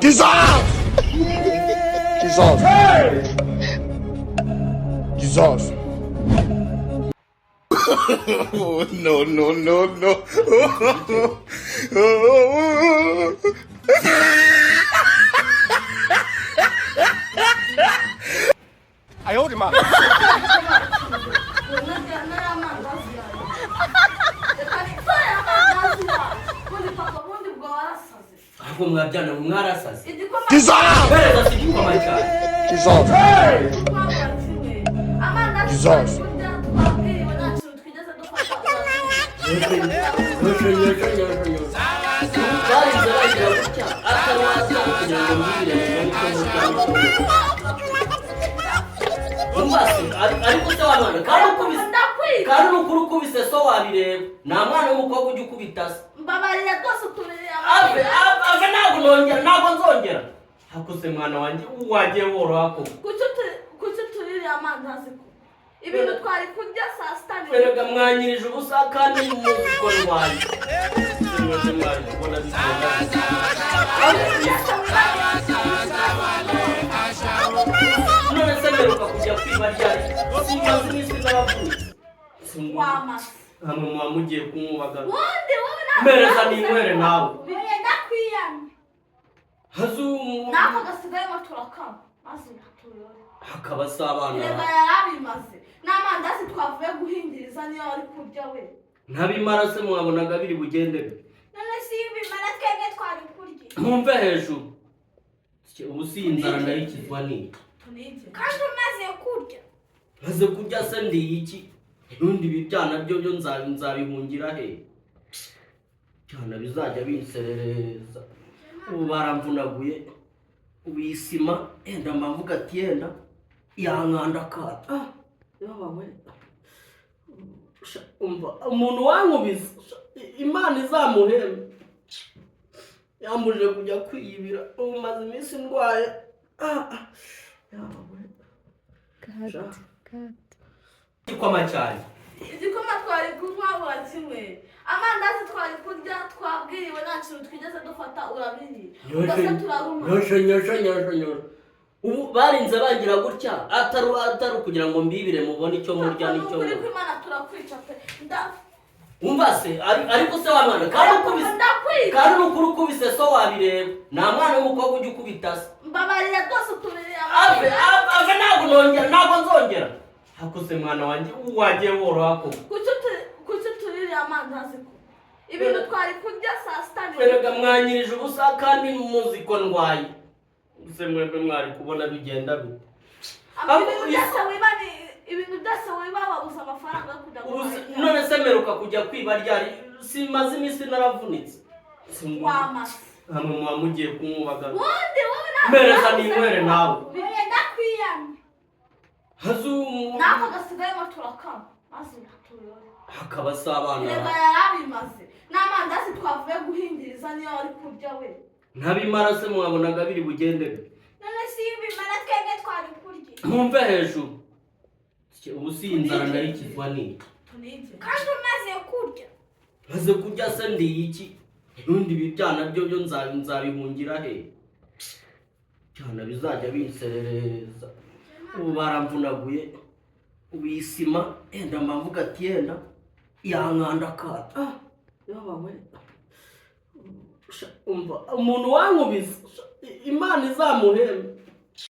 Dissolve! Dissolve. Dissolve. No, no, no, no. I hold him up. Dissolve! Dissolve. Dissolve. ariko se wabana kandi ukuru kubise so wabireba nta mwana w'umukobwa ujya ukubita se mbabarira rwose uturere ave ntabwo nzongera hakuse mwana wanjye wagiye woroha ko kuki uturire amandazi ko ibintu twari kurya saa sita erega mwanyirije ubusa kandi muziko ndwaye none se mperuka kujya kwiba ryari simaze iminsi n'abavutse hamwe muba mugiye kumwubagana mpereza n'inywere nawe hazumu nako gasigayemo turakama maze turore hakaba se abana reba yarabimaze n'amandazi twavuye guhindiriza niyo wari kurya we ntabimara se mwabonaga biri bugendere none si ibimara twebwe twari kurya mwumve hejuru ubu si inzara nayo ikizwa n'iki kandi umaze kurya maze kurya se ndiye iki ubundi ibi byana byo nzabihungira he byana bizajya binserereza ubu baramvunaguye ubu isima enda mbavuga ati yenda yankanda kata yabawe umuntu wankubise imana izamuhembe yambujije kujya kwiyibira ubu maze iminsi ndwaye yabawe igikoma cyane igikoma twari kunywa kimwe amandazi twari kurya twabwiriwe nta kintu twigeze dufata urabiri ugasa turaruma nyosho ubu barinze bagira gutya atari kugira ngo mbibire mubone icyo murya n'icyo muri kwimana turakwica pe umva se ariko se wamwana kandi ukuru kubise so wabireba nta mwana w'umukobwa ujya ukubita se mbabarira rwose uturere ave ntabwo nzongera hakuse mwana wanjye wagiye woroha ko kuki uturire amandazi ko ibintu twari kurya saa sita erega mwanyirije ubusa kandi muziko ndwaye se mwebwe mwari kubona bigenda bite ibintu byose wiba wabuze amafaranga yo kujya guhaha none se mperuka kujya kwiba ryari simaze iminsi naravunitse wamase hamwe muba mugiye kumwubagana wowe mpereza n'inywere nawe ndakwiyamye hazumu nako gasigayemo turakama maze turore hakaba se abana reba yarabimaze n'amandazi twavuye guhindiriza niyo wari kurya we ntabimara se mwabonaga biri bugendere none si ibimara twebwe twari kurya mwumve hejuru ubu si inzara nayo ikizwa n'iki kandi umaze kurya maze kurya se ndiye iki ubundi ibi byana byo nzabihungira he byana bizajya binserereza ubu baramvunaguye ubu isima enda mbavuga ati yenda yankanda kata yabawe umuntu wankubise imana izamuhembe